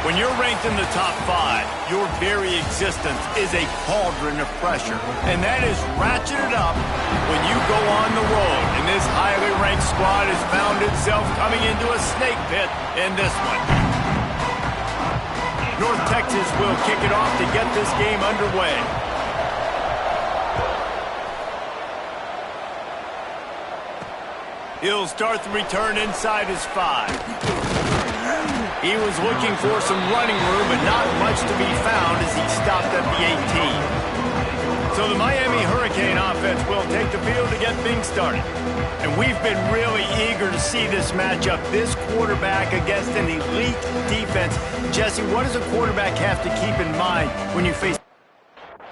When you're ranked in the top 5, your very existence is a cauldron of pressure. And that is ratcheted up when you go on the road. And this highly ranked squad has found itself coming into a snake pit in this one. North Texas will kick it off to get this game underway. He'll start the return inside his 5. He was looking for some running room, but not much to be found as he stopped at the 18. So the Miami Hurricane offense will take the field to get things started. And we've been really eager to see this matchup, this quarterback against an elite defense. Jesse, what does a quarterback have to keep in mind when you face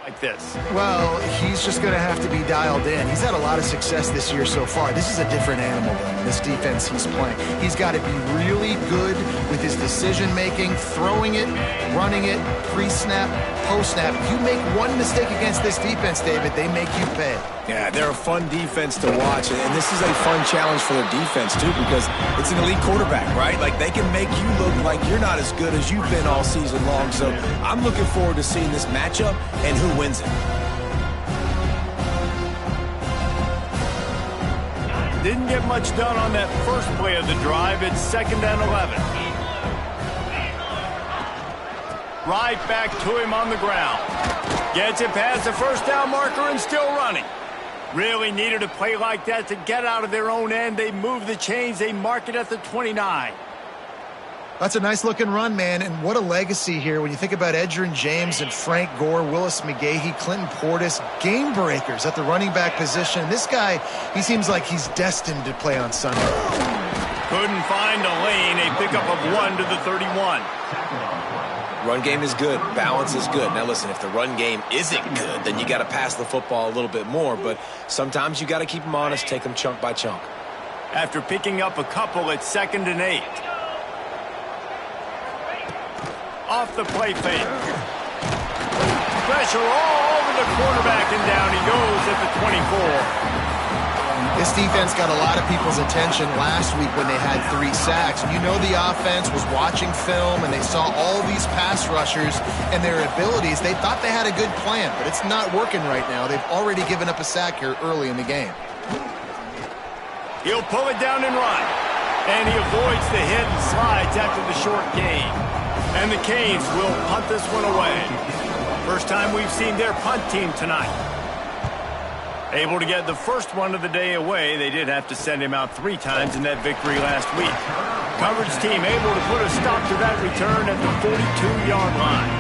like this? Well, he's just going to have to be dialed in. He's had a lot of success this year so far. This is a different animal than this defense he's playing. He's got to be really good with his decision-making, throwing it, running it, pre-snap, post-snap. You make one mistake against this defense, David, they make you pay. Yeah, they're a fun defense to watch, and this is a fun challenge for their defense, too, because it's an elite quarterback, right? Like, they can make you look like you're not as good as you've been all season long, so I'm looking forward to seeing this matchup and who wins it. Didn't get much done on that first play of the drive. It's 2nd and 11. Right back to him on the ground. Gets it past the first down marker and still running. Really needed a play like that to get out of their own end. They move the chains. They mark it at the 29. That's a nice-looking run, man, and what a legacy here when you think about Edgerrin James and Frank Gore, Willis McGahee, Clinton Portis, game breakers at the running back position. This guy, he seems like he's destined to play on Sunday. Couldn't find a lane. A pickup of 1 to the 31. Run game is good. Balance is good. Now, listen, if the run game isn't good, then you got to pass the football a little bit more. But sometimes you got to keep them honest, take them chunk by chunk. After picking up a couple, it's 2nd and 8. Off the play fake. Pressure all over the quarterback, and down he goes at the 24. This defense got a lot of people's attention last week when they had 3 sacks. You know the offense was watching film, and they saw all these pass rushers and their abilities. They thought they had a good plan, but it's not working right now. They've already given up a sack here early in the game. He'll pull it down and run. And he avoids the hit and slides after the short gain. And the Canes will punt this one away. First time we've seen their punt team tonight. Able to get the first one of the day away. They did have to send him out 3 times in that victory last week. Coverage team able to put a stop to that return at the 42-yard line.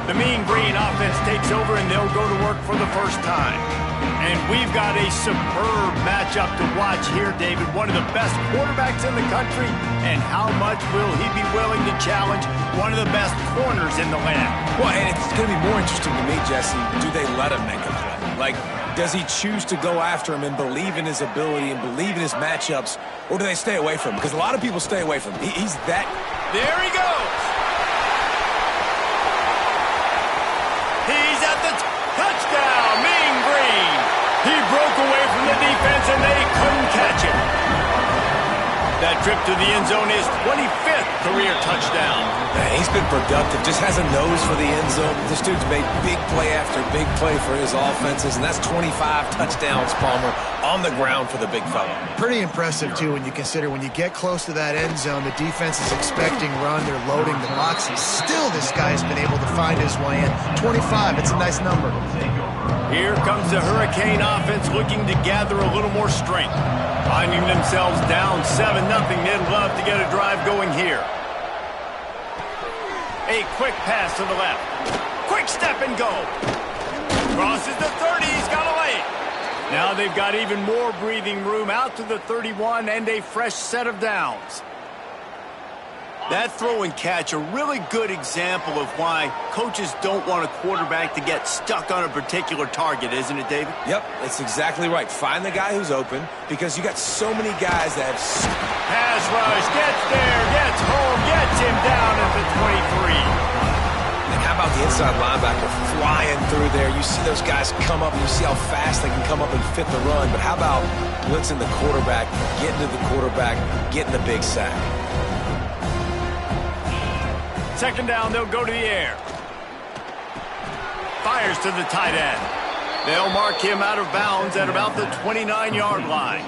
The Mean Green offense takes over, and they'll go to work for the first time. And we've got a superb matchup to watch here, David. One of the best quarterbacks in the country. And how much will he be willing to challenge one of the best corners in the land? Well, and it's going to be more interesting to me, Jesse, do they let him make a play? Like, does he choose to go after him and believe in his ability and believe in his matchups, or do they stay away from him? Because a lot of people stay away from him. He's that. There he goes. He's at the touchdown. Mean Green. He broke away from the defense, and they couldn't catch him. That trip to the end zone is 25th career touchdown. Man, he's been productive, just has a nose for the end zone. This dude's made big play after big play for his offenses, and that's 25 touchdowns, Palmer, on the ground for the big fella. Pretty impressive, too, when you consider when you get close to that end zone, the defense is expecting run, they're loading the box, and still this guy's been able to find his way in. 25, it's a nice number. Here comes the Hurricane offense looking to gather a little more strength. Finding themselves down 7-0, they'd love to get a drive going here. A quick pass to the left. Quick step and go. Crosses the 30, he's got a lane. Now they've got even more breathing room out to the 31 and a fresh set of downs. That throw and catch, a really good example of why coaches don't want a quarterback to get stuck on a particular target, isn't it, David? Yep, that's exactly right. Find the guy who's open, because you got so many guys that have... Pass rush, gets there, gets home, gets him down at the 23. And how about the inside linebacker flying through there? You see those guys come up, and you see how fast they can come up and fit the run. But how about blitzing the quarterback, getting to the quarterback, getting the big sack? second down, they'll go to the air. Fires to the tight end. They'll mark him out of bounds at about the 29-yard line.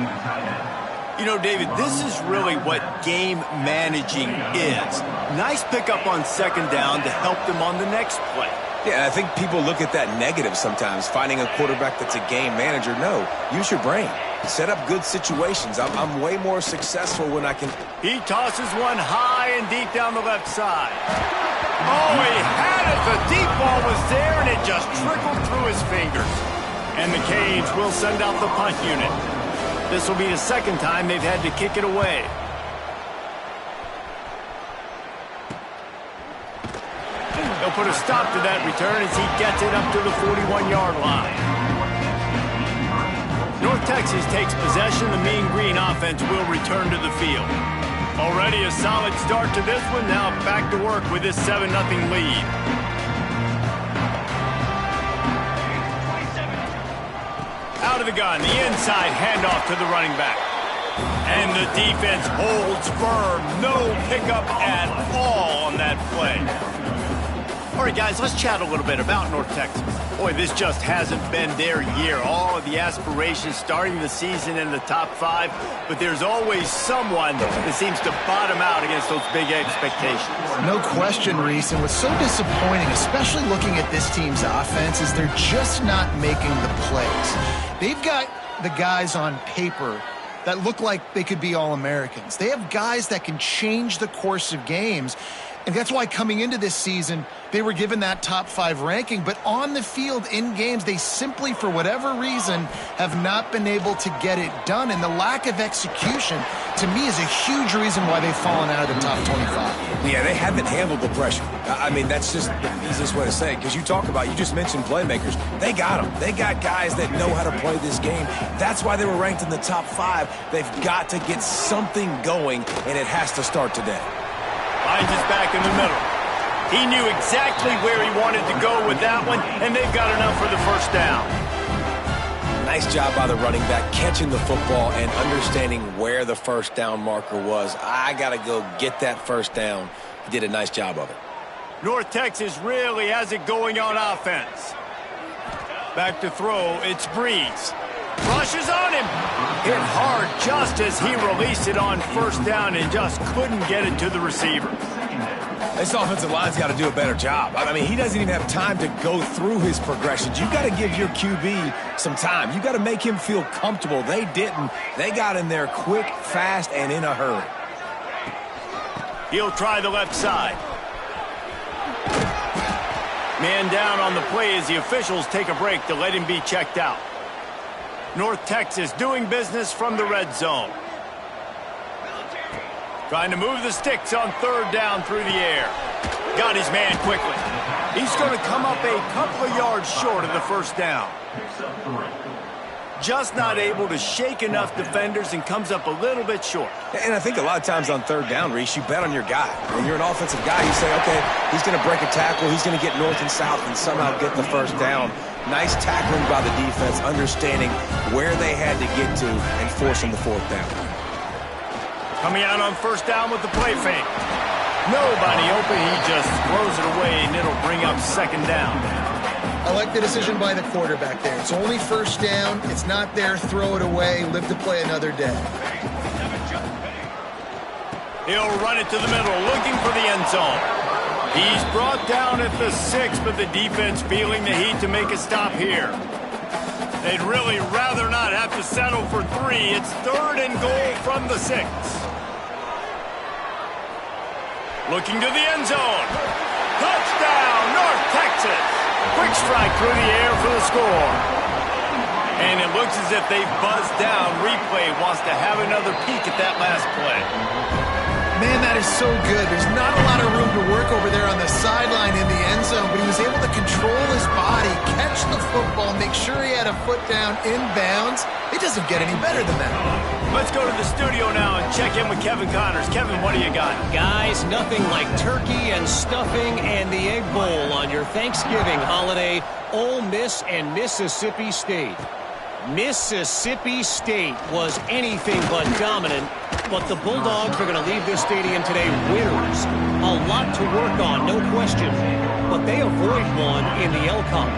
You know, David, this is really what game managing is. Nice pickup on second down to help them on the next play. Yeah, I think people look at that negative sometimes, finding a quarterback that's a game manager. No, use your brain. Set up good situations. I'm way more successful when I can... He tosses one high and deep down the left side. Oh, he had it. The deep ball was there, and it just trickled through his fingers. And the Canes will send out the punt unit. This will be the second time they've had to kick it away. They'll put a stop to that return as he gets it up to the 41-yard line. North Texas takes possession. The Mean Green offense will return to the field. Already a solid start to this one. Now back to work with this 7-0 lead. Out of the gun, the inside handoff to the running back. And the defense holds firm. No pickup at all on that play. All right, guys, let's chat a little bit about North Texas. Boy, this just hasn't been their year. All of the aspirations starting the season in the top 5, but there's always someone that seems to bottom out against those big expectations. No question, Reese, and what's so disappointing, especially looking at this team's offense, is they're just not making the plays. They've got the guys on paper that look like they could be All-Americans. They have guys that can change the course of games. And that's why coming into this season, they were given that top 5 ranking. But on the field, in games, they simply, for whatever reason, have not been able to get it done. And the lack of execution, to me, is a huge reason why they've fallen out of the top 25. Yeah, they haven't handled the pressure. I mean, that's just the easiest way to say it. Because you just mentioned playmakers. They got them. They got guys that know how to play this game. That's why they were ranked in the top 5. They've got to get something going, and it has to start today. Finds his back in the middle. He knew exactly where he wanted to go with that one, and they've got enough for the first down. Nice job by the running back, catching the football and understanding where the first down marker was. I got to go get that first down. He did a nice job of it. North Texas really has it going on offense. Back to throw, it's Breeze. Rushes on him. Hit hard just as he released it on first down and just couldn't get it to the receiver. This offensive line's got to do a better job. I mean, he doesn't even have time to go through his progressions. You've got to give your QB some time. You've got to make him feel comfortable. They didn't. They got in there quick, fast, and in a hurry. He'll try the left side. Man down on the play as the officials take a break to let him be checked out. North Texas doing business from the red zone. Trying to move the sticks on third down through the air. Got his man quickly. He's going to come up a couple of yards short of the first down. Just not able to shake enough defenders and comes up a little bit short. And I think a lot of times on third down, Reese, you bet on your guy. When you're an offensive guy, you say, okay, he's going to break a tackle, he's going to get north and south and somehow get the first down. Nice tackling by the defense, understanding where they had to get to and forcing the fourth down. Coming out on first down with the play fake. Nobody open, he just throws it away, and it'll bring up second down. I like the decision by the quarterback there. It's only first down. It's not there. Throw it away. Live to play another day. He'll run it to the middle, looking for the end zone. He's brought down at the 6, but the defense feeling the heat to make a stop here. They'd really rather not have to settle for 3. It's third and goal from the 6. Looking to the end zone. Touchdown, North Texas. Quick strike through the air for the score. And it looks as if they've buzzed down. Replay wants to have another peek at that last play. Man, that is so good. There's not a lot of room to work over there on the sideline in the end zone, but he was able to control his body, catch the football, make sure he had a foot down inbounds. It doesn't get any better than that. Let's go to the studio now and check in with Kevin Connors. Kevin, what do you got? Guys, nothing like turkey and stuffing and the Egg Bowl on your Thanksgiving holiday. Ole Miss and Mississippi State. Mississippi State was anything but dominant, but the Bulldogs are going to leave this stadium today winners. A lot to work on, no question, but they avoid one in the L Cup.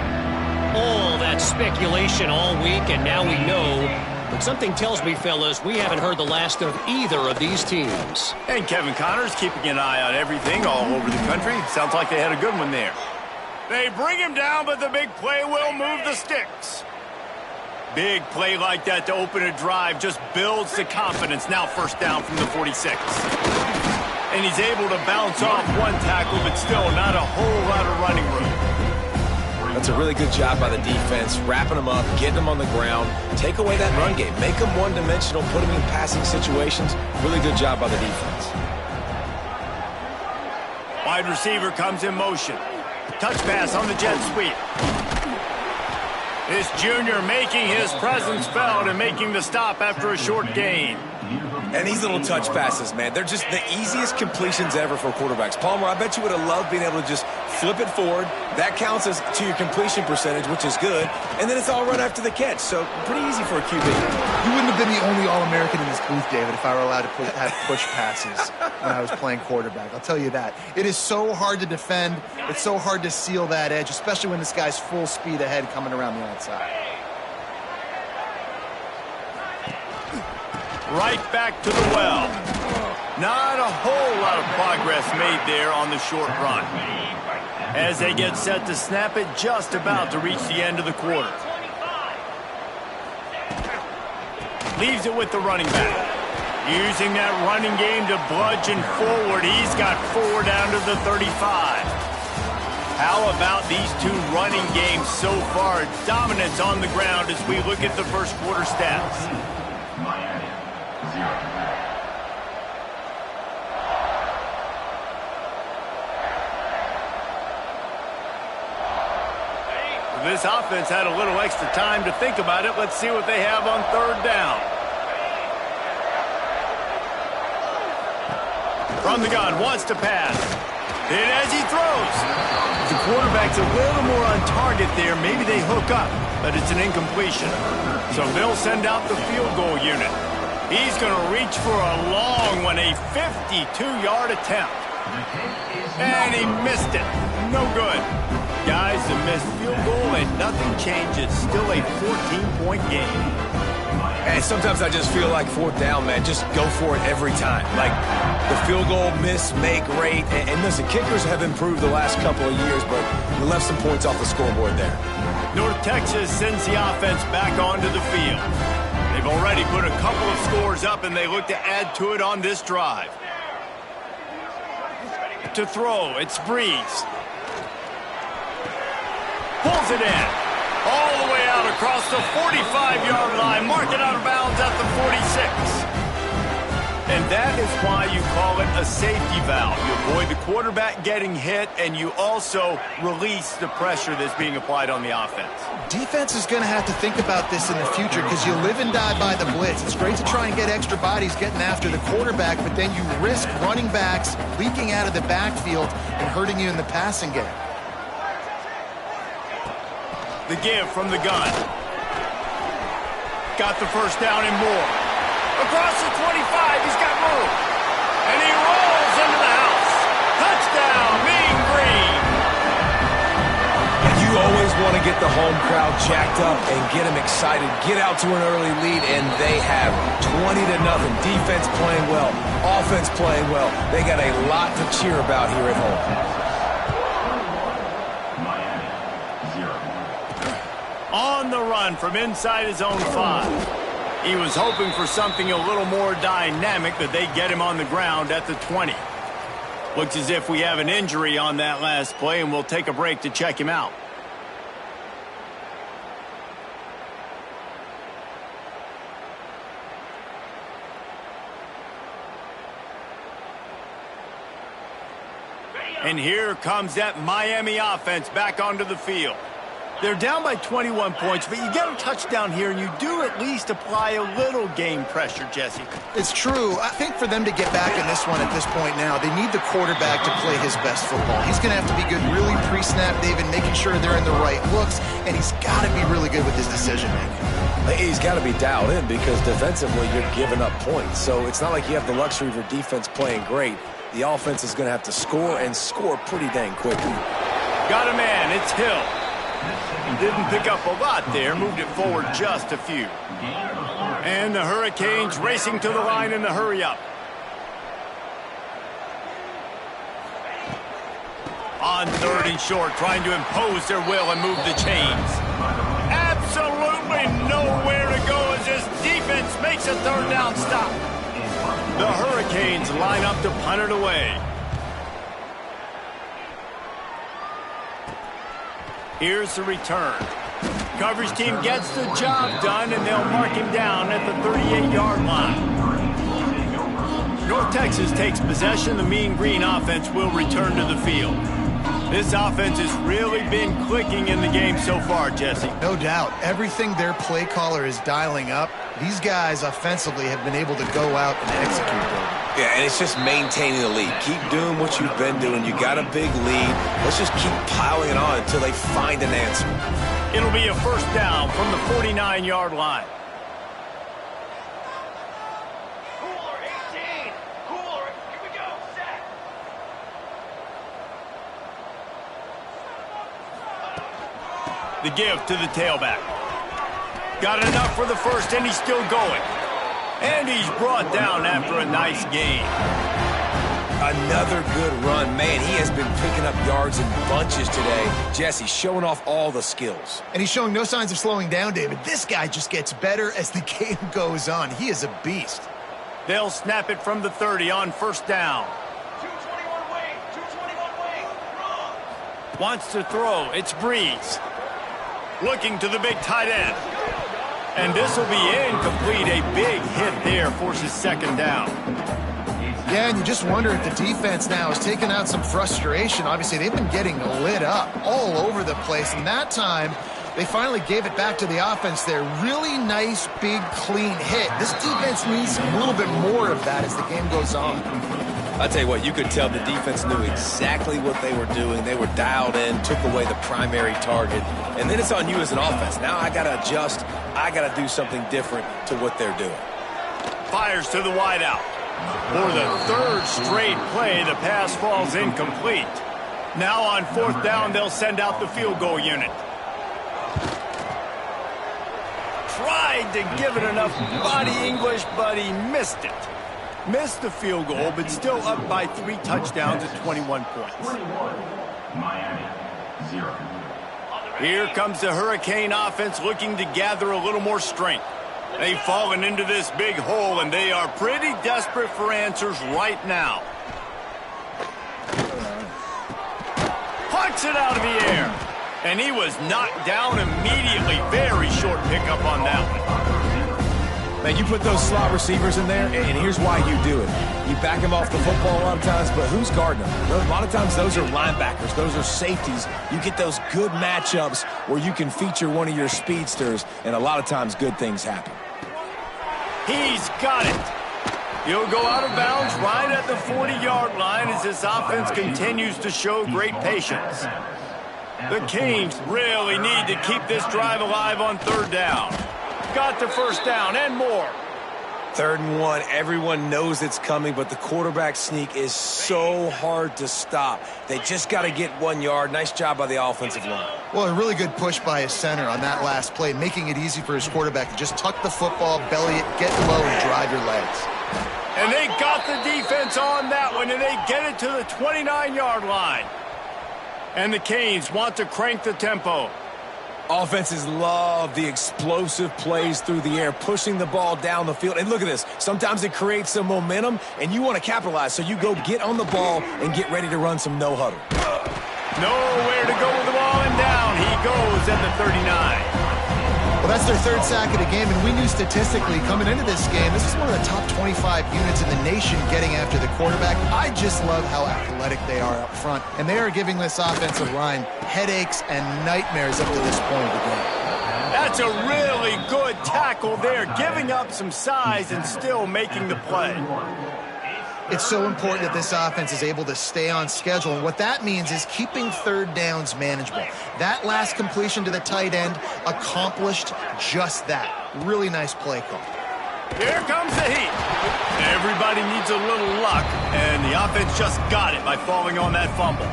All that speculation all week, and now we know. But something tells me, fellas, we haven't heard the last of either of these teams. And Kevin Connor's keeping an eye on everything all over the country. Sounds like they had a good one there. They bring him down, but the big play will move the sticks. Big play like that to open a drive just builds the confidence. Now first down from the 46. And he's able to bounce off one tackle, but still not a whole lot of running room. That's a really good job by the defense, wrapping them up, getting them on the ground, take away that run game, make them one-dimensional, put them in passing situations. Really good job by the defense. Wide receiver comes in motion. Touch pass on the jet sweep. This junior making his presence felt and making the stop after a short gain. And these little touch passes, man, they're just the easiest completions ever for quarterbacks. Palmer, I bet you would have loved being able to just flip it forward. That counts as to your completion percentage, which is good. And then it's all right after the catch. So pretty easy for a QB. You wouldn't have been the only All-American in this booth, David, if I were allowed to have push passes when I was playing quarterback. I'll tell you that. It is so hard to defend. It's so hard to seal that edge, especially when this guy's full speed ahead coming around the outside. Right back to the well. Not a whole lot of progress made there on the short run. As they get set to snap it, just about to reach the end of the quarter. Leaves it with the running back. Using that running game to bludgeon forward. He's got 4 down to the 35. How about these two running games so far? Dominance on the ground as we look at the first quarter stats. This offense had a little extra time to think about it. Let's see what they have on third down. From the gun, wants to pass. And as he throws, the quarterback's a little more on target there. Maybe they hook up, but it's an incompletion. So they'll send out the field goal unit. He's going to reach for a long one, a 52-yard attempt. And he missed it. No good. Guys, a missed field goal and nothing changes. Still a 14-point game. And sometimes I just feel like fourth down, man, just go for it every time. Like the field goal, miss, make, rate. And listen, kickers have improved the last couple of years, but we left some points off the scoreboard there. North Texas sends the offense back onto the field. They've already put a couple of scores up, and they look to add to it on this drive. To throw, it's Breeze. Pulls it in. All the way out across the 45-yard line. Mark it out of bounds at the 46. And that is why you call it a safety valve. You avoid the quarterback getting hit, and you also release the pressure that's being applied on the offense. Defense is going to have to think about this in the future because you live and die by the blitz. It's great to try and get extra bodies getting after the quarterback, but then you risk running backs leaking out of the backfield and hurting you in the passing game. The give from the gun. Got the first down and more. Across the 25, he's got room. And he rolls into the house. Touchdown, Mean Green. And you always want to get the home crowd jacked up and get them excited. Get out to an early lead, and they have 20-0. Defense playing well. Offense playing well. They got a lot to cheer about here at home. On the run from inside his own 5. He was hoping for something a little more dynamic, but they get him on the ground at the 20. Looks as if we have an injury on that last play, and we'll take a break to check him out. And here comes that Miami offense back onto the field. They're down by 21 points, but you get a touchdown here, and you do at least apply a little game pressure, Jesse. It's true. I think for them to get back in this one at this point now, they need the quarterback to play his best football. He's going to have to be good really pre-snap, David, making sure they're in the right looks, and he's got to be really good with his decision-making. He's got to be dialed in because defensively you're giving up points. So it's not like you have the luxury of your defense playing great. The offense is going to have to score and score pretty dang quickly. Got a man, it's Hill. Didn't pick up a lot there, moved it forward just a few. And the Hurricanes racing to the line in the hurry-up. On 3rd and short, trying to impose their will and move the chains. Absolutely nowhere to go as this defense makes a 3rd down stop. The Hurricanes line up to punt it away. Here's the return. Coverage team gets the job done, and they'll mark him down at the 38-yard line. North Texas takes possession. The Mean Green offense will return to the field. This offense has really been clicking in the game so far, Jesse. No doubt. Everything their play caller is dialing up, these guys offensively have been able to go out and execute them. Yeah, and it's just maintaining the lead. Keep doing what you've been doing. You got a big lead. Let's just keep piling it on until they find an answer. It'll be a 1st down from the 49-yard line. Cooler, 18. Cooler, here we go. Set. The give to the tailback. Got enough for the 1st, and he's still going. And he's brought down after a nice gain. Another good run. Man, he has been picking up yards in bunches today. Jesse showing off all the skills. And he's showing no signs of slowing down, David. This guy just gets better as the game goes on. He is a beast. They'll snap it from the 30 on 1st down. 221 wing. 221 wing. Wrong. Wants to throw. It's Breeze. Looking to the big tight end. And this will be incomplete. A big hit there forces 2nd down. Yeah, and you just wonder if the defense now is taking out some frustration. Obviously, they've been getting lit up all over the place. And that time, they finally gave it back to the offense there. Really nice, big, clean hit. This defense needs a little bit more of that as the game goes on. I'll tell you what, you could tell the defense knew exactly what they were doing. They were dialed in, took away the primary target. And then it's on you as an offense. Now I got to adjust. I got to do something different to what they're doing. Fires to the wideout. For the 3rd straight play, the pass falls incomplete. Now on 4th down, they'll send out the field goal unit. Tried to give it enough body English, but he missed it. Missed the field goal, but still up by 3 touchdowns at 21 points. Miami, 0. Here comes the Hurricane offense looking to gather a little more strength. They've fallen into this big hole, and they are pretty desperate for answers right now. Punched it out of the air, and he was knocked down immediately. Very short pickup on that one. Man, you put those slot receivers in there, and here's why you do it. You back them off the football a lot of times, but who's guarding them? A lot of times those are linebackers. Those are safeties. You get those good matchups where you can feature one of your speedsters, and a lot of times good things happen. He's got it. He'll go out of bounds right at the 40-yard line as this offense continues to show great patience. The Canes really need to keep this drive alive on 3rd down. Got the 1st down and more. 3rd and 1, everyone knows it's coming, but the quarterback sneak is so hard to stop. They just got to get 1 yard. Nice job by the offensive line. Well, a really good push by his center on that last play, making it easy for his quarterback to just tuck the football, belly it, get low, and drive your legs. And they got the defense on that one, and they get it to the 29-yard line. And the Canes want to crank the tempo. Offenses love the explosive plays through the air, pushing the ball down the field. And look at this. Sometimes it creates some momentum, and you want to capitalize. So you go get on the ball and get ready to run some no-huddle. Nowhere to go with the ball, and down he goes at the 39. Well, that's their 3rd sack of the game, and we knew statistically coming into this game, this is one of the top 25 units in the nation getting after the quarterback. I just love how athletic they are up front, and they are giving this offensive line headaches and nightmares up to this point of the game. That's a really good tackle there, giving up some size and still making the play. It's so important that this offense is able to stay on schedule, and what that means is keeping third downs manageable. That last completion to the tight end accomplished just that. Really nice play call. Here comes the heat. Everybody needs a little luck, and the offense just got it by falling on that fumble.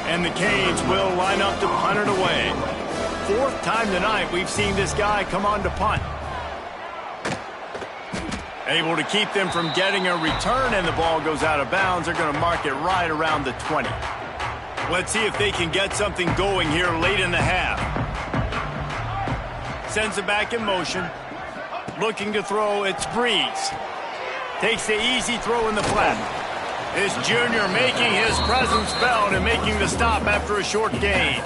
And the Canes will line up to punt it away. Fourth time tonight we've seen this guy come on to punt. Able to keep them from getting a return, and the ball goes out of bounds. They're going to mark it right around the 20. Let's see if they can get something going here late in the half. Sends it back in motion. Looking to throw, it's Breeze. Takes the easy throw in the flat. This junior making his presence felt and making the stop after a short gain.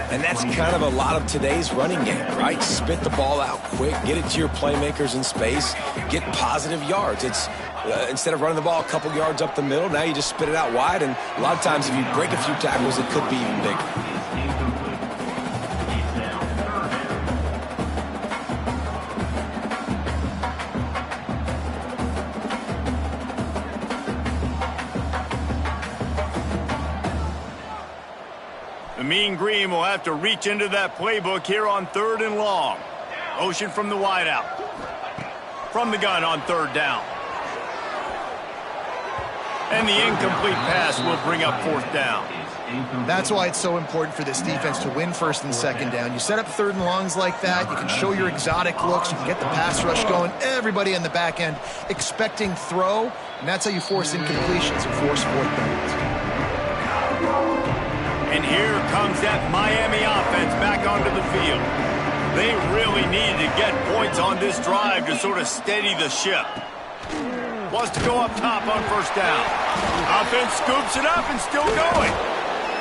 And that's kind of a lot of today's running game, right? Spit the ball out quick, get it to your playmakers in space, get positive yards. It's instead of running the ball a couple yards up the middle, now you just spit it out wide, and a lot of times if you break a few tackles, it could be even bigger. The Mean Green will have to reach into that playbook here on 3rd and long. Motion from the wideout. From the gun on 3rd down. And the incomplete pass will bring up 4th down. That's why it's so important for this defense to win 1st and 2nd down. You set up 3rd and longs like that, you can show your exotic looks, you can get the pass rush going, everybody in the back end expecting throw, and that's how you force incompletions and force 4th downs. And here comes that Miami offense back onto the field. They really need to get points on this drive to sort of steady the ship. Wants to go up top on 1st down. Offense scoops it up and still going.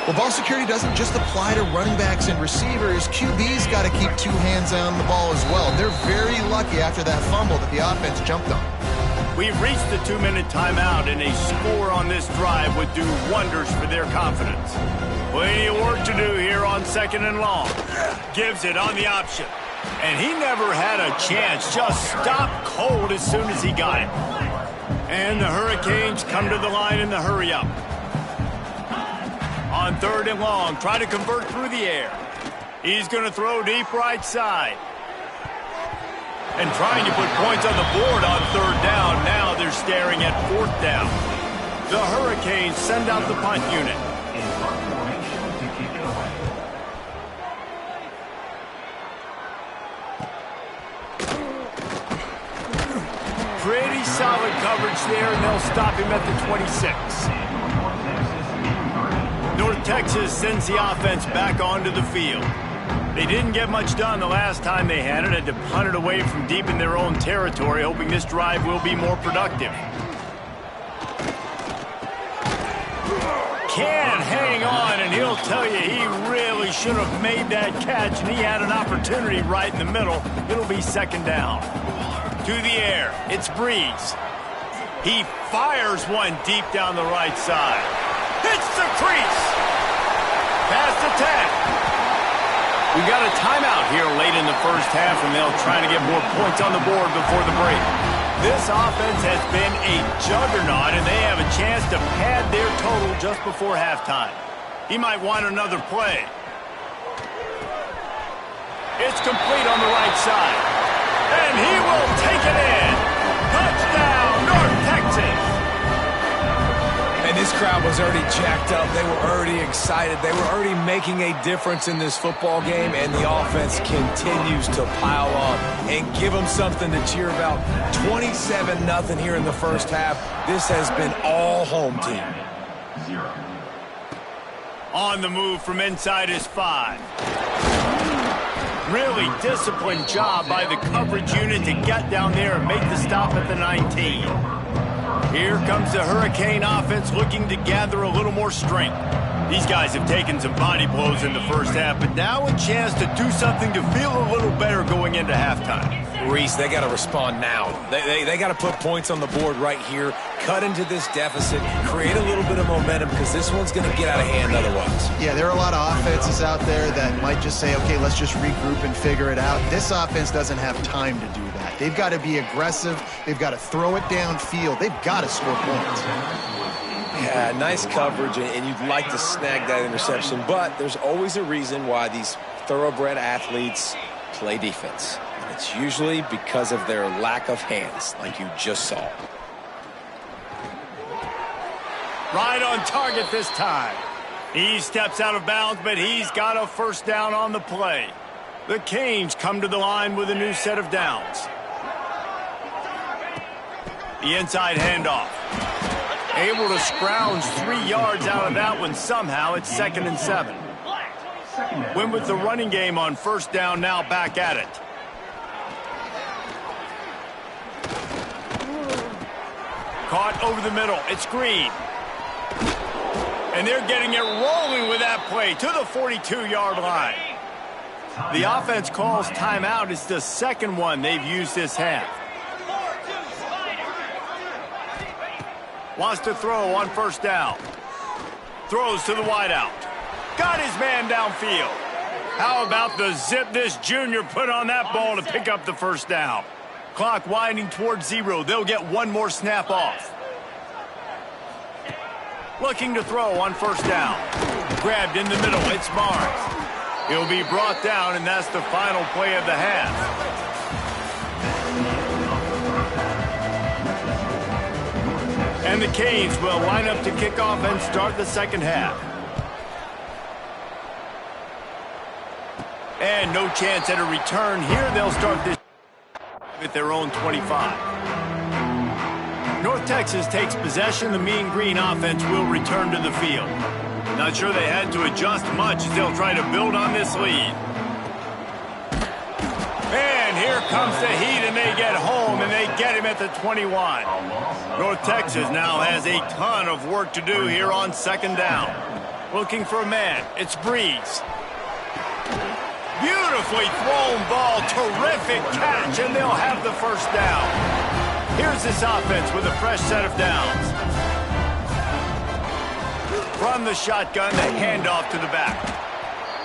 Well, ball security doesn't just apply to running backs and receivers. QB's got to keep 2 hands on the ball as well. They're very lucky after that fumble that the offense jumped on. We've reached the 2-minute timeout, and a score on this drive would do wonders for their confidence. Plenty of work to do here on 2nd and long. Gives it on the option. And he never had a chance. Just stopped cold as soon as he got it. And the Hurricanes come to the line in the hurry-up. On 3rd and long, try to convert through the air. He's going to throw deep right side. And trying to put points on the board on 3rd down. Now they're staring at 4th down. The Hurricanes send out the punt unit. Pretty solid coverage there, and they'll stop him at the 26. North Texas sends the offense back onto the field. They didn't get much done the last time they had to punt it away from deep in their own territory, hoping this drive will be more productive. Can hang on, and he'll tell you he really should have made that catch, and he had an opportunity right in the middle. It'll be 2nd down. To the air, it's Breeze. He fires one deep down the right side. Hits the crease. Past the 10. We got a timeout here late in the 1st half, and they'll try to get more points on the board before the break. This offense has been a juggernaut, and they have a chance to pad their total just before halftime. He might want another play. It's complete on the right side. And he will take it in. Touchdown, North Texas. And this crowd was already jacked up. They were already excited. They were already making a difference in this football game, and the offense continues to pile on and give them something to cheer about. 27-0 here in the 1st half. This has been all home team. On the move from inside his 5. Really disciplined job by the coverage unit to get down there and make the stop at the 19. Here comes the Hurricane offense looking to gather a little more strength. These guys have taken some body blows in the 1st half, but now a chance to do something to feel a little better going into halftime. Reese, they got to respond now. They got to put points on the board right here, cut into this deficit, create a little bit of momentum, because this one's going to get out of hand otherwise. Yeah, there are a lot of offenses out there that might just say, okay, let's just regroup and figure it out. This offense doesn't have time to do that. They've got to be aggressive. They've got to throw it downfield. They've got to score points. Yeah, nice coverage, and you'd like to snag that interception, but there's always a reason why these thoroughbred athletes play defense. And it's usually because of their lack of hands, like you just saw. Right on target this time. He steps out of bounds, but he's got a first down on the play. The Canes come to the line with a new set of downs. The inside handoff. Able to scrounge 3 yards out of that one somehow. It's 2nd and 7. Went with the running game on first down, now back at it. Caught over the middle. It's Green. And they're getting it rolling with that play to the 42-yard line. The offense calls timeout. It's the second one they've used this half. Wants to throw on first down. Throws to the wideout. Got his man downfield. How about the zip this junior put on that ball to pick up the first down? Clock winding towards 0. They'll get one more snap off. Looking to throw on first down. Grabbed in the middle. It's Barnes. He'll be brought down, and that's the final play of the half. And the Canes will line up to kick off and start the second half. And no chance at a return here. They'll start this at their own 25. North Texas takes possession. The Mean Green offense will return to the field. Not sure they had to adjust much as they'll try to build on this lead. And here comes the heat, and they get home, and they get him at the 21. North Texas now has a ton of work to do here on second down. Looking for a man. It's Breeze. Beautifully thrown ball. Terrific catch, and they'll have the first down. Here's this offense with a fresh set of downs. From the shotgun, the handoff to the back.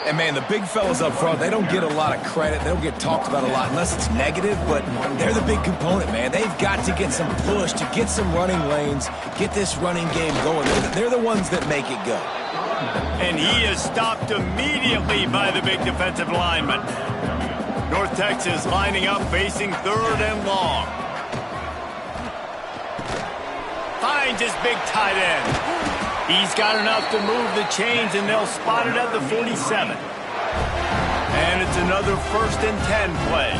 And, man, the big fellas up front, they don't get a lot of credit. They don't get talked about a lot unless it's negative, but they're the big component, man. They've got to get some push, to get some running lanes, get this running game going. They're the ones that make it go. And he is stopped immediately by the big defensive lineman. North Texas lining up, facing third and long. Finds his big tight end. He's got enough to move the chains, and they'll spot it at the 47. And it's another 1st and 10 play.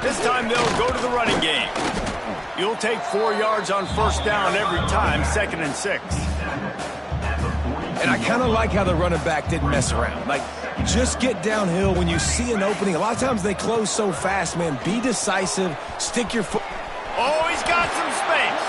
This time they'll go to the running game. You'll take 4 yards on first down every time, 2nd and 6. And I kind of like how the running back didn't mess around. Like, just get downhill when you see an opening. A lot of times they close so fast, man. Be decisive. Stick your foot. Oh, he's got some space.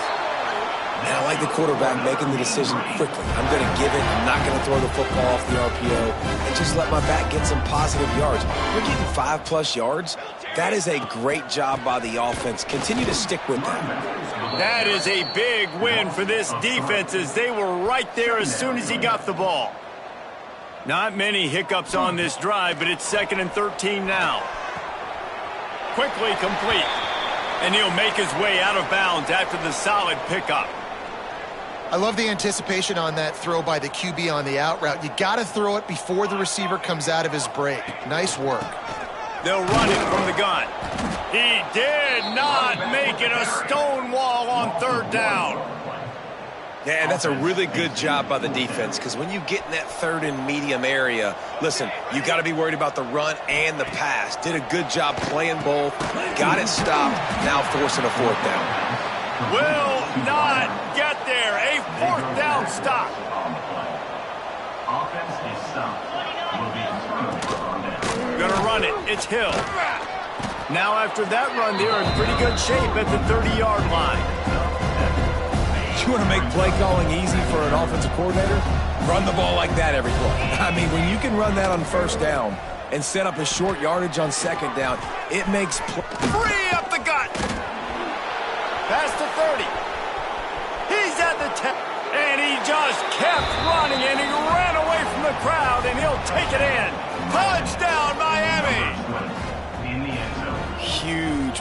Man, I like the quarterback making the decision quickly. I'm going to give it. I'm not going to throw the football off the RPO and just let my back get some positive yards. We're getting 5+ yards. That is a great job by the offense. Continue to stick with that. That is a big win for this defense as they were right there as soon as he got the ball. Not many hiccups on this drive, but it's 2nd and 13 now. Quickly complete. And he'll make his way out of bounds after the solid pickup. I love the anticipation on that throw by the QB on the out route. You got to throw it before the receiver comes out of his break. Nice work. They'll run it from the gun. He did not make it a stone wall on 3rd down. Yeah, that's a really good job by the defense because when you get in that 3rd and medium area, listen, you got to be worried about the run and the pass. Did a good job playing both. Got it stopped. Now forcing a 4th down. Will not get there. A 4th down stop. Gonna run it. It's Hill. Now after that run, they're in pretty good shape at the 30-yard line. You want to make play calling easy for an offensive coordinator? Run the ball like that every play. I mean, when you can run that on first down and set up a short yardage on second down, it makes play. Free up the gut. Past the 30. He's at the 10. And he just kept running, and he ran away from the crowd, and he'll take it in. Touchdown, Miami.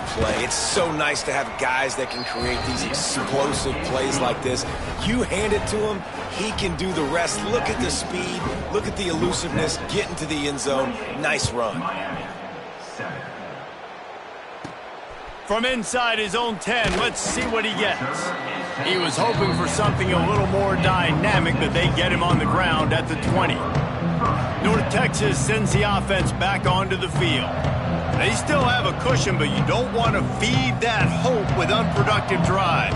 play. It's so nice to have guys that can create these explosive plays like this. You hand it to him, he can do the rest. Look at the speed, look at the elusiveness, get into the end zone. Nice run. From inside his own 10, let's see what he gets. He was hoping for something a little more dynamic, but they get him on the ground at the 20. North Texas sends the offense back onto the field. They still have a cushion, but you don't want to feed that hope with unproductive drives.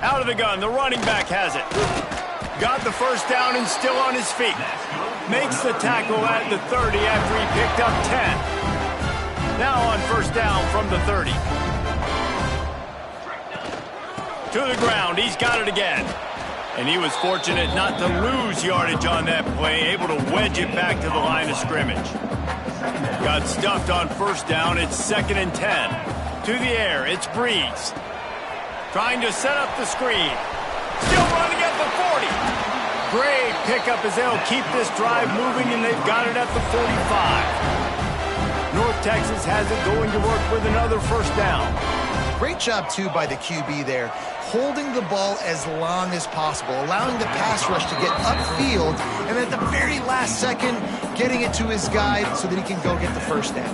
Out of the gun, the running back has it. Got the first down and still on his feet. Makes the tackle at the 30 after he picked up 10. Now on first down from the 30. To the ground, he's got it again. And he was fortunate not to lose yardage on that play, able to wedge it back to the line of scrimmage. Got stuffed on first down, it's 2nd and 10. To the air, it's Breeze. Trying to set up the screen. Still running at the 40. Great pickup as they'll keep this drive moving, and they've got it at the 45. North Texas has it going to work with another first down. Great job, too, by the QB there, holding the ball as long as possible, allowing the pass rush to get upfield, and at the very last second, getting it to his guy so that he can go get the first down.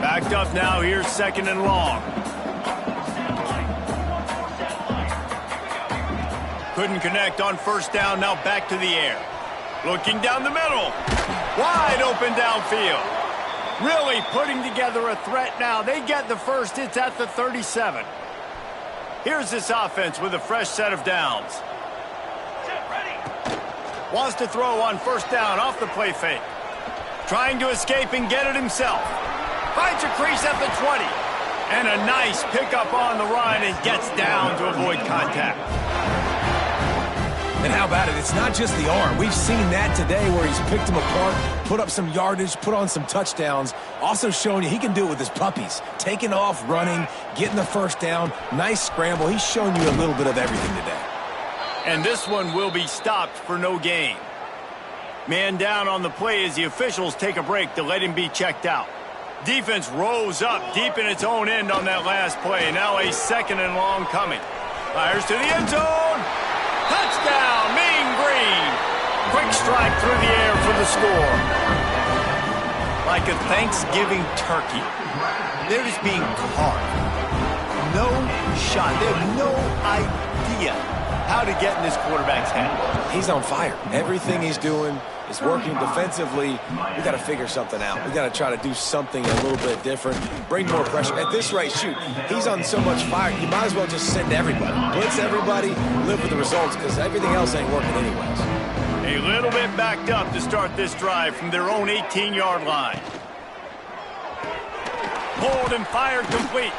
Backed up now, here's 2nd and long. Couldn't connect on first down, now back to the air. Looking down the middle. Wide open downfield. Really putting together a threat now. They get the first, it's at the 37. Here's this offense with a fresh set of downs. Wants to throw on first down off the play fake. Trying to escape and get it himself. Finds a crease at the 20. And a nice pickup on the run and gets down to avoid contact. And how about it? It's not just the arm. We've seen that today where he's picked them apart, put up some yardage, put on some touchdowns. Also showing you he can do it with his puppies. Taking off, running, getting the first down. Nice scramble. He's shown you a little bit of everything today. And this one will be stopped for no gain. Man down on the play as the officials take a break to let him be checked out. Defense rose up deep in its own end on that last play. Now a 2nd and long coming. Fires to the end zone. Touchdown, Mean Green. Quick strike through the air for the score. Like a Thanksgiving turkey. They're just being carved. No shot. They have no idea how to get in this quarterback's head. He's on fire. Everything he's doing is working defensively. We got to figure something out. We got to try to do something a little bit different. Bring more pressure. At this rate, shoot, he's on so much fire. You might as well just send everybody. Blitz everybody, live with the results, because everything else ain't working anyways. A little bit backed up to start this drive from their own 18-yard line. Pulled and fired complete.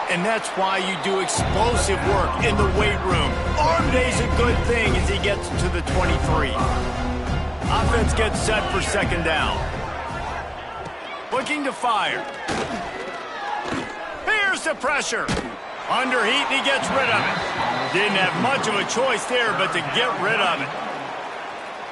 And that's why you do explosive work in the weight room. Arm day's a good thing as he gets to the 23. Offense gets set for 2nd down. Looking to fire. Here's the pressure. Under heat, and he gets rid of it. Didn't have much of a choice there, but to get rid of it.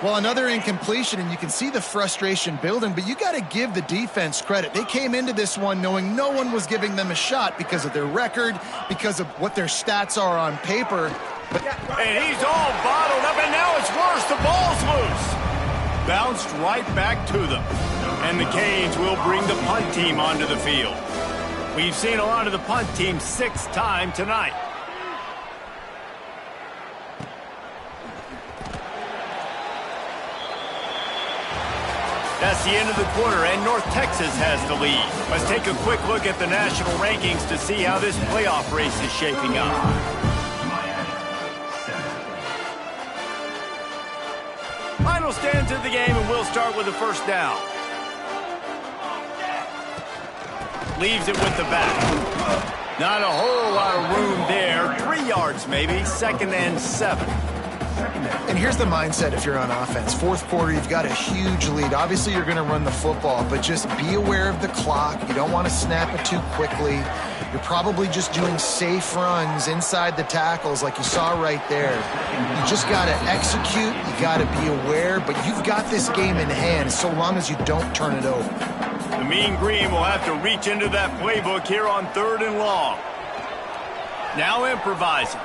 Well, another incompletion, and you can see the frustration building, but you got to give the defense credit. They came into this one knowing no one was giving them a shot because of their record, because of what their stats are on paper. And he's all bottled up, and now it's worse. The ball's loose. Bounced right back to them. And the Canes will bring the punt team onto the field. We've seen a lot of the punt team 6th time tonight. That's the end of the quarter, and North Texas has the lead. Let's take a quick look at the national rankings to see how this playoff race is shaping up. Final stands of the game, and we'll start with the first down. Leaves it with the back. Not a whole lot of room there. 3 yards maybe, 2nd and 7. And here's the mindset if you're on offense. 4th quarter, you've got a huge lead. Obviously, you're going to run the football, but just be aware of the clock. You don't want to snap it too quickly. You're probably just doing safe runs inside the tackles like you saw right there. You just got to execute. You got to be aware, but you've got this game in hand so long as you don't turn it over. The Mean Green will have to reach into that playbook here on 3rd and long. Now improvising.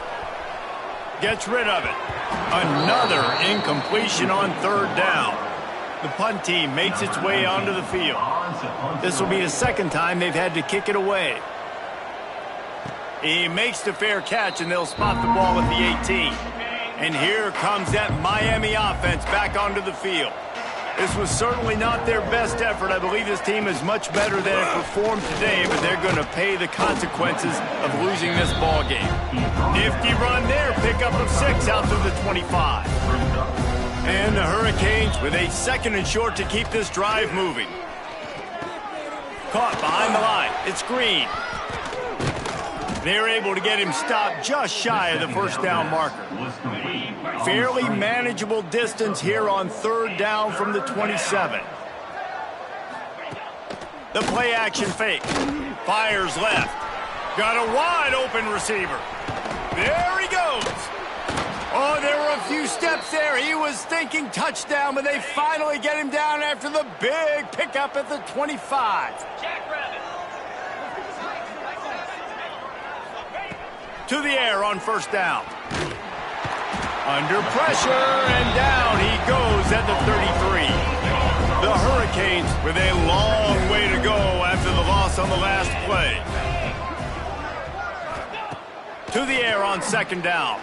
Gets rid of it. Another incompletion on 3rd down. The punt team makes its way onto the field. This will be the 2nd time they've had to kick it away. He makes the fair catch, and they'll spot the ball at the 18. And here comes that Miami offense back onto the field. This was certainly not their best effort. I believe this team is much better than it performed today, but they're going to pay the consequences of losing this ball game. Nifty run there, pickup of 6 out to the 25. And the Hurricanes with a 2nd and short to keep this drive moving. Caught behind the line. It's Green. They're able to get him stopped just shy of the 1st down marker. Fairly manageable distance here on 3rd down from the 27. The play action fake. Fires left. Got a wide open receiver. There he goes. Oh, there were a few steps there. He was thinking touchdown, but they finally get him down after the big pickup at the 25. To the air on 1st down. Under pressure, and down he goes at the 33. The Hurricanes with a long way to go after the loss on the last play. To the air on 2nd down.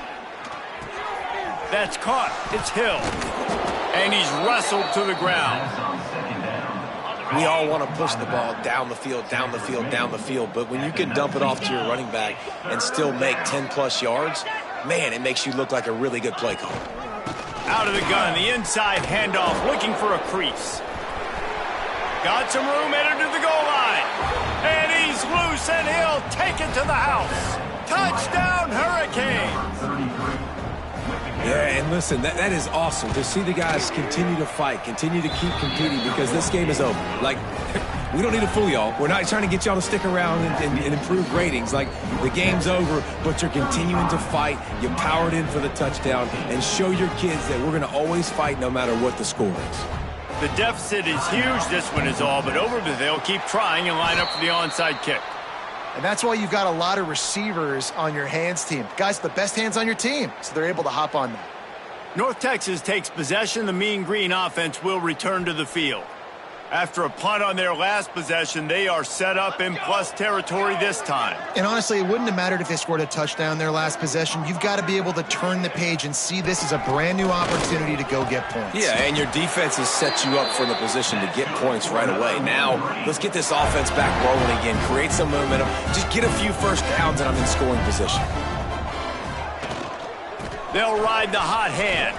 That's caught. It's Hill. And he's wrestled to the ground. We all want to push the ball down the field, down the field, down the field. But when you can dump it off to your running back and still make 10-plus yards, man, it makes you look like a really good play caller. Out of the gun, the inside handoff, looking for a crease. Got some room, headed to the goal line. And he's loose, and he'll take it to the house. Touchdown, Hurricanes! Yeah, and listen, that is awesome to see the guys continue to fight, continue to keep competing, because this game is over. Like, we don't need to fool y'all. We're not trying to get y'all to stick around and improve ratings. Like, the game's over, but you're continuing to fight. You powered in for the touchdown, and show your kids that we're going to always fight no matter what the score is. The deficit is huge, this one is all, but over, but they'll keep trying and line up for the onside kick. And that's why you've got a lot of receivers on your hands team. Guys, the best hands on your team, so they're able to hop on that. North Texas takes possession. The Mean Green offense will return to the field. After a punt on their last possession, they are set up in plus territory this time. And honestly, it wouldn't have mattered if they scored a touchdown their last possession. You've got to be able to turn the page and see this as a brand new opportunity to go get points. Yeah, and your defense has set you up for the position to get points right away. Now, let's get this offense back rolling again, create some momentum, just get a few 1st downs, and I'm in scoring position. They'll ride the hot hand.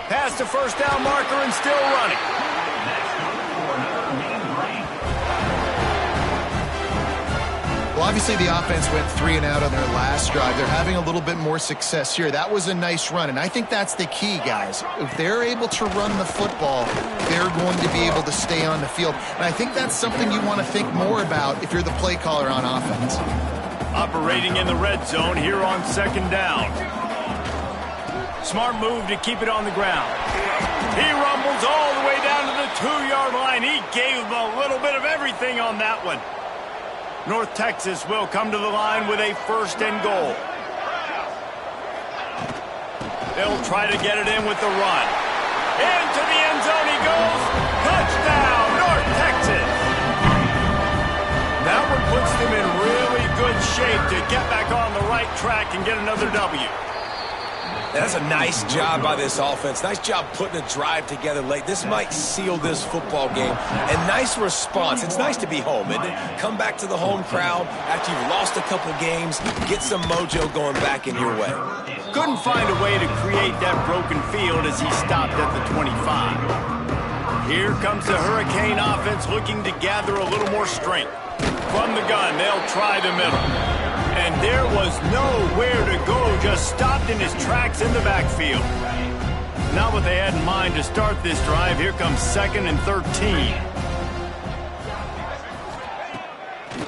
Past the 1st down marker and still running. Well, obviously the offense went 3 and out on their last drive. They're having a little bit more success here. That was a nice run, and I think that's the key, guys. If they're able to run the football, they're going to be able to stay on the field. And I think that's something you want to think more about if you're the play caller on offense. Operating in the red zone here on 2nd down. Smart move to keep it on the ground. He rumbles all the way down to the 2-yard line. He gave them a little bit of everything on that one. North Texas will come to the line with a 1st and goal. They'll try to get it in with the run. Into the end zone he goes. Touchdown, North Texas. That one puts them in really good shape to get back on the right track and get another W. That's a nice job by this offense. Nice job putting a drive together late. This might seal this football game. And nice response. It's nice to be home, isn't it? Come back to the home crowd after you've lost a couple games. Get some mojo going back in your way. Couldn't find a way to create that broken field as he stopped at the 25. Here comes the Hurricane offense looking to gather a little more strength. From the gun, they'll try the middle. And there was nowhere to go, just stopped in his tracks in the backfield. Not what they had in mind to start this drive. Here comes 2nd and 13.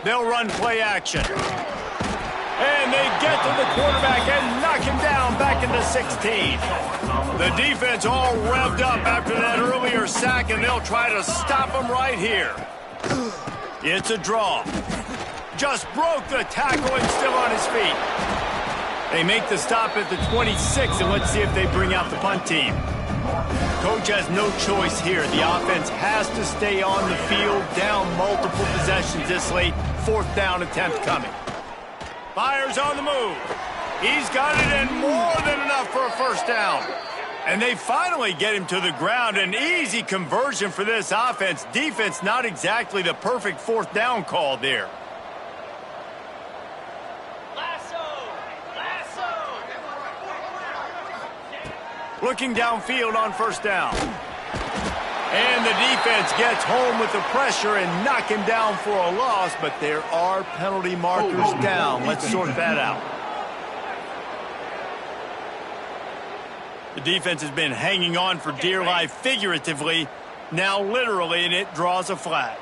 They'll run play action. And they get to the quarterback and knock him down back into 16. The defense all revved up after that earlier sack, and they'll try to stop them right here. It's a draw. Just broke the tackle and still on his feet. They make the stop at the 26, and let's see if they bring out the punt team. Coach has no choice here. The offense has to stay on the field, down multiple possessions this late. 4th down attempt coming. Fires on the move. He's got it, and more than enough for a 1st down. And they finally get him to the ground. An easy conversion for this offense. Defense not exactly the perfect 4th down call there. Looking downfield on 1st down. And the defense gets home with the pressure and knock him down for a loss, but there are penalty markers down. Let's sort that out. The defense has been hanging on for dear life figuratively, now literally, and it draws a flag.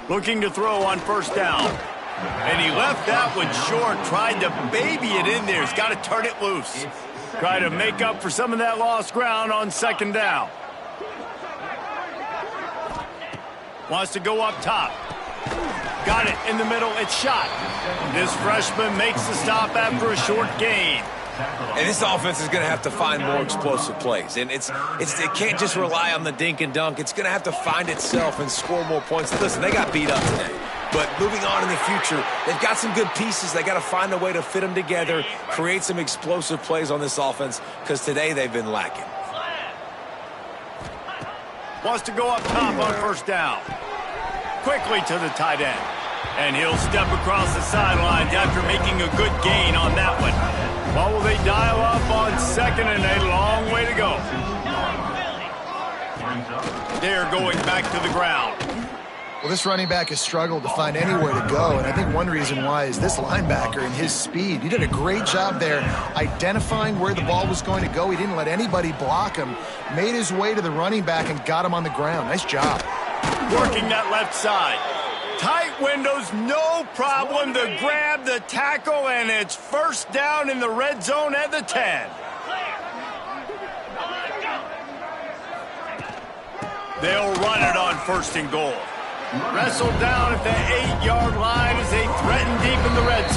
Looking to throw on 1st down. And he left that one short, tried to baby it in there. He's got to turn it loose. Try to make up for some of that lost ground on 2nd down. Wants to go up top. Got it in the middle. It's shot. This freshman makes the stop after a short gain. And this offense is going to have to find more explosive plays. And it can't just rely on the dink and dunk. It's going to have to find itself and score more points. Listen, they got beat up today. But moving on in the future, they've got some good pieces. They got to find a way to fit them together, create some explosive plays on this offense, because today they've been lacking. Wants to go up top on 1st down. Quickly to the tight end. And he'll step across the sidelines after making a good gain on that one. What will they dial up on 2nd, and a long way to go? They're going back to the ground. Well, this running back has struggled to find anywhere to go, and I think one reason why is this linebacker and his speed. He did a great job there identifying where the ball was going to go. He didn't let anybody block him, made his way to the running back, and got him on the ground. Nice job. Working that left side. Tight windows, no problem to grab the tackle, and it's 1st down in the red zone at the 10. They'll run it on 1st and goal. Wrestled down at the 8-yard line as they threaten deep in the red zone.